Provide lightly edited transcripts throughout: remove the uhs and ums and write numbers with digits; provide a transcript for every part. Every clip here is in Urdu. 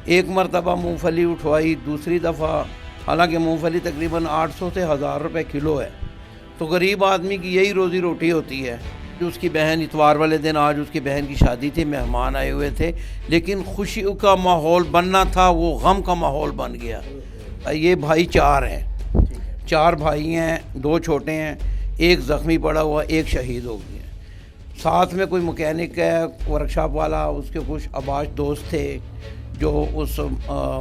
ایک مرتبہ مونگ پھلی اٹھوائی، دوسری دفعہ حالانکہ مونگ پھلی تقریباً 800 سے 1000 روپے کلو ہے، تو غریب آدمی کی یہی روزی روٹی ہوتی ہے۔ جو اس کی بہن اتوار والے دن آج اس کی بہن کی شادی تھی، مہمان آئے ہوئے تھے، لیکن خوشی کا ماحول بننا تھا وہ غم کا ماحول بن گیا۔ یہ بھائی 4 ہیں، 4 بھائی ہیں، 2 چھوٹے ہیں، ایک زخمی پڑا ہوا، ایک شہید ہو گیا۔ ساتھ میں کوئی مکینک ہے، ورکشاپ والا، اس کے کچھ اباش دوست تھے جو اس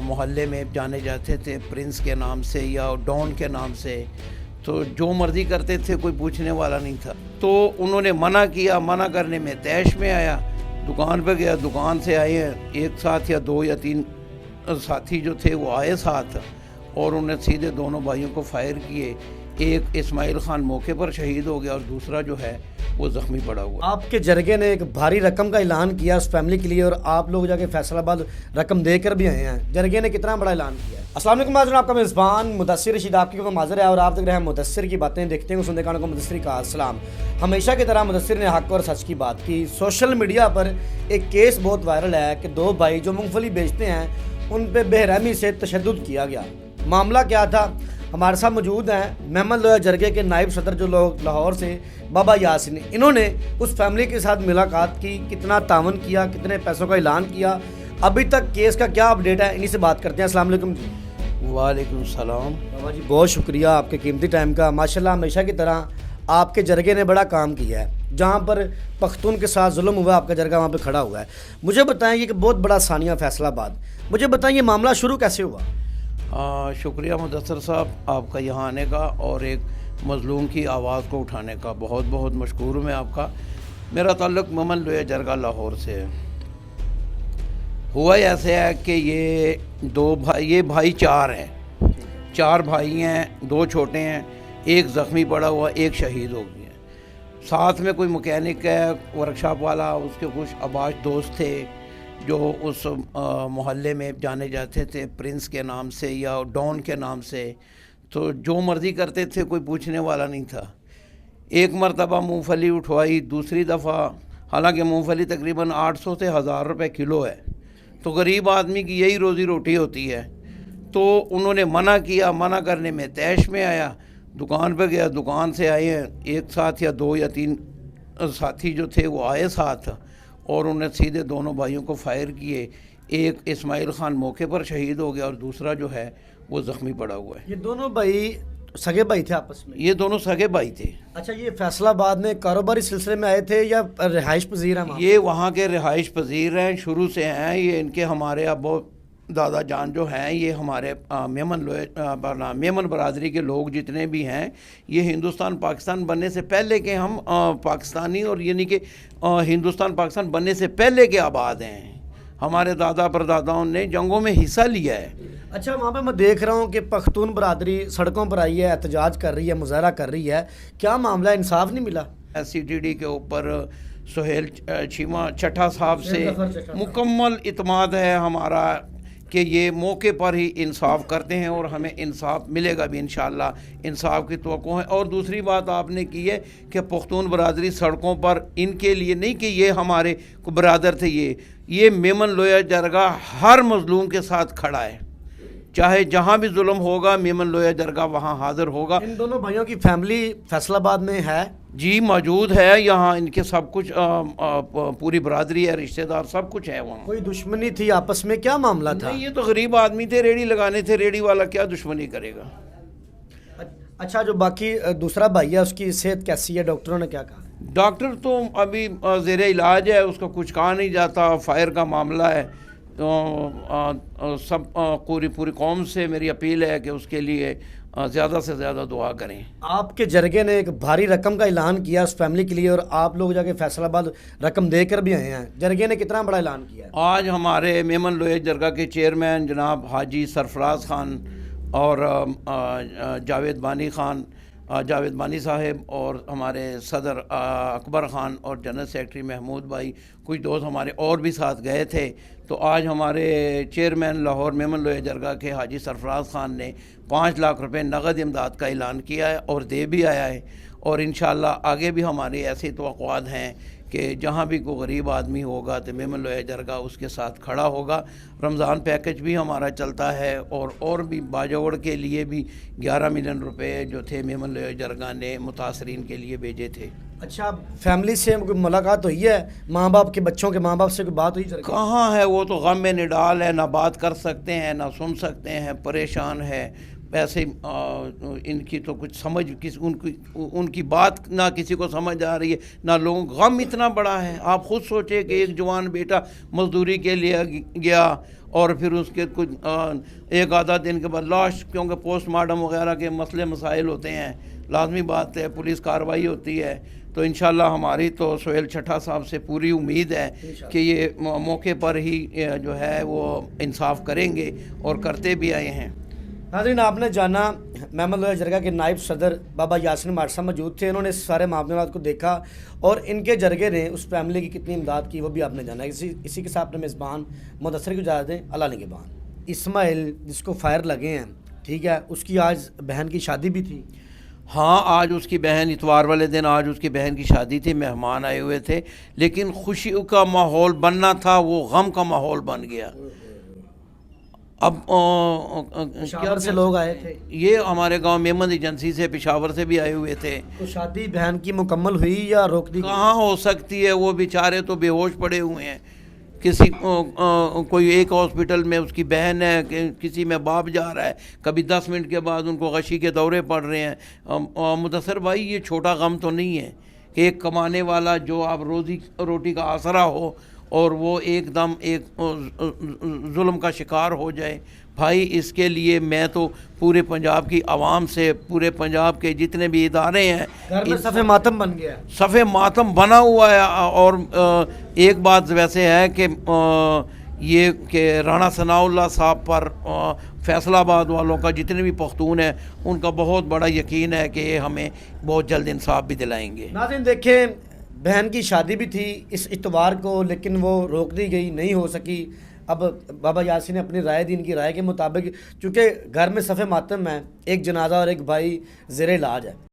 محلے میں جانے جاتے تھے پرنس کے نام سے یا ڈون کے نام سے، تو جو مرضی کرتے تھے، کوئی پوچھنے والا نہیں تھا۔ تو انہوں نے منع کیا، منع کرنے میں طیش میں آیا، دکان پہ گیا، دکان سے آئے ہیں ایک ساتھ یا 2 یا 3 ساتھی جو تھے وہ آئے ساتھ، اور انہوں نے سیدھے دونوں بھائیوں کو فائر کیے۔ ایک اسماعیل خان موقع پر شہید ہو گیا اور دوسرا جو ہے وہ زخمی پڑا ہوا۔ آپ کے جرگے نے ایک بھاری رقم کا اعلان کیا اس فیملی کے لیے، اور آپ لوگ جا کے فیصل آباد رقم دے کر بھی آئے ہیں۔ جرگے نے کتنا بڑا اعلان کیا ہے؟ السلام علیکم ناظرین، آپ کا میزبان مدثر رشید آپ کی کو حاضر ہے، اور آپ دیکھ رہے ہیں مدثر کی باتیں، دیکھتے ہیں سننے کانوں کو مدثر کا السلام۔ ہمیشہ کی طرح مدثر نے حق اور سچ کی بات کی۔ سوشل میڈیا پر ایک کیس بہت وائرل ہے کہ 2 بھائی جو مونگ پھلی بیچتے ہیں ان پہ بے رحمی سے تشدد کیا گیا۔ معاملہ کیا تھا؟ ہمارے ساتھ موجود ہیں محمد لویا جرگے کے نائب صدر جو لوگ لاہور سے بابا یاسین، انہوں نے اس فیملی کے ساتھ ملاقات کی، کتنا تعاون کیا، کتنے پیسوں کا اعلان کیا، ابھی تک کیس کا کیا اپڈیٹ ہے، انہی سے بات کرتے ہیں۔ السلام علیکم جی۔ وعلیکم السلام۔ بابا جی بہت شکریہ آپ کے قیمتی ٹائم کا، ماشاءاللہ ہمیشہ کی طرح آپ کے جرگے نے بڑا کام کیا ہے، جہاں پر پختون کے ساتھ ظلم ہوا آپ کا جرگہ وہاں پہ کھڑا ہوا ہے۔ مجھے بتائیں یہ کہ بہت بڑا ثانیہ فیصل آباد، مجھے بتائیں یہ معاملہ شروع کیسے ہوا؟ شکریہ مدثر صاحب آپ کا یہاں آنے کا اور ایک مظلوم کی آواز کو اٹھانے کا، بہت بہت مشکور ہوں میں آپ کا۔ میرا تعلق محمد لویا جرگہ لاہور سے ہے۔ ہوا ایسے ہے کہ یہ بھائی 4 ہیں، 4 بھائی ہیں، 2 چھوٹے ہیں، ایک زخمی پڑا ہوا، ایک شہید ہو گیا۔ ساتھ میں کوئی مکینک ہے، ورکشاپ والا، اس کے کچھ اباش دوست تھے جو اس محلے میں جانے جاتے تھے پرنس کے نام سے یا ڈون کے نام سے، تو جو مرضی کرتے تھے، کوئی پوچھنے والا نہیں تھا۔ ایک مرتبہ مونگ پھلی اٹھوائی، دوسری دفعہ حالانکہ مونگ پھلی تقریباً 800 سے 1000 روپے کلو ہے، تو غریب آدمی کی یہی روزی روٹی ہوتی ہے۔ تو انہوں نے منع کیا، منع کرنے میں طیش میں آیا، دکان پہ گیا، دکان سے آئے ہیں ایک ساتھ یا 2 یا 3 ساتھی جو تھے وہ آئے ساتھ، اور انہوں نے سیدھے دونوں بھائیوں کو فائر کیے۔ ایک اسماعیل خان موقع پر شہید ہو گیا اور دوسرا جو ہے وہ زخمی پڑا ہوا ہے۔ یہ دونوں بھائی سگے بھائی تھے آپس میں؟ یہ دونوں سگے بھائی تھے۔ اچھا، یہ فیصل آباد میں کاروباری سلسلے میں آئے تھے یا رہائش پذیر ہیں؟ یہ وہاں کے رہائش پذیر ہیں، شروع سے ہیں۔ یہ ان کے ہمارے ابو دادا جان جو ہیں، یہ ہمارے میمن برادری کے لوگ جتنے بھی ہیں، یہ ہندوستان پاکستان بننے سے پہلے کے ہم پاکستانی، اور یعنی کہ ہندوستان پاکستان بننے سے پہلے کے آباد ہیں۔ ہمارے دادا پرداداؤں نے جنگوں میں حصہ لیا ہے۔ اچھا، وہاں پہ میں دیکھ رہا ہوں کہ پختون برادری سڑکوں پر آئی ہے، احتجاج کر رہی ہے، مظاہرہ کر رہی ہے، کیا معاملہ؟ انصاف نہیں ملا؟ CTD کے اوپر سہیل چیمہ چٹھا صاحب سے مکمل اعتماد ہے ہمارا کہ یہ موقع پر ہی انصاف کرتے ہیں اور ہمیں انصاف ملے گا بھی انشاءاللہ، انصاف کی توقع ہے۔ اور دوسری بات آپ نے کی ہے کہ پختون برادری سڑکوں پر ان کے لیے نہیں کہ یہ ہمارے برادر تھے، یہ میمن لویا جرگہ ہر مظلوم کے ساتھ کھڑا ہے، چاہے جہاں بھی ظلم ہوگا میمن لویا جرگہ وہاں حاضر ہوگا۔ ان دونوں بھائیوں کی فیملی فیصل آباد میں ہے؟ جی موجود ہے، یہاں ان کے سب کچھ پوری برادری ہے، رشتہ دار سب کچھ ہے وہاں۔ کوئی دشمنی تھی آپس میں؟ کیا معاملہ تھا؟ نہیں، یہ تو غریب آدمی تھے، ریڑھی لگانے تھے، ریڑھی والا کیا دشمنی کرے گا۔ اچھا، جو باقی دوسرا بھائی ہے اس کی صحت کیسی ہے؟ ڈاکٹروں نے کیا کہا؟ ڈاکٹر تو ابھی زیر علاج ہے، اس کا کچھ کہا نہیں جاتا، فائر کا معاملہ ہے، تو سب پوری قوم سے میری اپیل ہے کہ اس کے لیے زیادہ سے زیادہ دعا کریں۔ آپ کے جرگے نے ایک بھاری رقم کا اعلان کیا اس فیملی کے لیے، اور آپ لوگ جا کے فیصل آباد رقم دے کر بھی آئے ہیں۔ جرگے نے کتنا بڑا اعلان کیا ہے؟ آج ہمارے میمن لویا جرگہ کے چیئرمین جناب حاجی سرفراز خان اور جاوید بانی صاحب اور ہمارے صدر اکبر خان اور جنرل سیکرٹری محمود بھائی، کچھ دوست ہمارے اور بھی ساتھ گئے تھے۔ تو آج ہمارے چیئرمین لاہور میمن لویا جرگہ کے حاجی سرفراز خان نے 5 لاکھ روپے نقد امداد کا اعلان کیا ہے اور دے بھی آیا ہے، اور انشاءاللہ آگے بھی ہماری ایسی توقعات ہیں کہ جہاں بھی کوئی غریب آدمی ہوگا تو میمن لویا جرگہ اس کے ساتھ کھڑا ہوگا. رمضان پیکج بھی ہمارا چلتا ہے اور بھی باجوڑ کے لیے بھی 11 ملین روپے جو تھے میمن لویا جرگہ نے متاثرین کے لیے بھیجے تھے. اچھا فیملی سے کوئی ملاقات ہوئی ہے؟ ماں باپ کے بچوں کے ماں باپ سے کوئی بات ہوئی جرگے؟ کہاں ہے, وہ تو غم میں نڈال ہے, نہ بات کر سکتے ہیں نہ سن سکتے ہیں, پریشان ہے. ویسے ان کی تو کچھ سمجھ ان کی بات نہ کسی کو سمجھ آ رہی ہے نہ لوگوں. غم اتنا بڑا ہے, آپ خود سوچیں کہ ایک جوان بیٹا مزدوری کے لیے گیا اور پھر اس کے کچھ ایک آدھا دن کے بعد لاش, کیونکہ پوسٹ مارٹم وغیرہ کے مسئلے مسائل ہوتے ہیں, لازمی بات ہے پولیس کارروائی ہوتی ہے. تو انشاءاللہ ہماری تو سہیل چھٹا صاحب سے پوری امید ہے کہ یہ موقع پر ہی جو ہے وہ انصاف کریں گے اور کرتے بھی آئے ہیں. ناظرین آپ نے جانا میمن لویا جرگہ کے نائب صدر بابا یاسین ماٹ صاحب موجود تھے, انہوں نے سارے معاملات کو دیکھا اور ان کے جرگے نے اس فیملی کی کتنی امداد کی وہ بھی آپ نے جانا. اسی کے ساتھ اپنے میزبان مدثر کی اجازت دیں. اللہ نگہبان. اسماعیل جس کو فائر لگے ہیں, ٹھیک ہے, اس کی آج بہن کی شادی بھی تھی. ہاں آج اس کی بہن, اتوار والے دن آج اس کی بہن کی شادی تھی, مہمان آئے ہوئے تھے, لیکن خوشی کا ماحول بننا تھا وہ غم کا ماحول بن گیا. اب پشاور سے لوگ آئے تھے, یہ ہمارے گاؤں میمن ایجنسی سے پشاور سے بھی آئے ہوئے تھے. تو شادی بہن کی مکمل ہوئی یا روک دی؟ کہاں ہو سکتی ہے, وہ بیچارے تو بے ہوش پڑے ہوئے ہیں. کسی کوئی ایک ہاسپٹل میں اس کی بہن ہے, کسی میں باپ جا رہا ہے, کبھی 10 منٹ کے بعد ان کو غشی کے دورے پڑ رہے ہیں. مدثر بھائی یہ چھوٹا غم تو نہیں ہے کہ ایک کمانے والا جو آپ روٹی کا آسرا ہو اور وہ ایک دم ایک ظلم کا شکار ہو جائے. بھائی اس کے لیے میں تو پورے پنجاب کی عوام سے, پورے پنجاب کے جتنے بھی ادارے ہیں, گھر میں صف ماتم بن گیا, صف ماتم بنا ہوا ہے. اور ایک بات ویسے ہے کہ یہ کہ رانا ثناء اللہ صاحب پر فیصل آباد والوں کا جتنے بھی پختون ہیں ان کا بہت بڑا یقین ہے کہ یہ ہمیں بہت جلد انصاف بھی دلائیں گے. ناظرین دیکھیں بہن کی شادی بھی تھی اس اتوار کو, لیکن وہ روک دی گئی, نہیں ہو سکی. اب بابا یاسین نے اپنی رائے دی, ان کی رائے کے مطابق چونکہ گھر میں صف ماتم ہے, ایک جنازہ اور ایک بھائی زیر علاج ہے.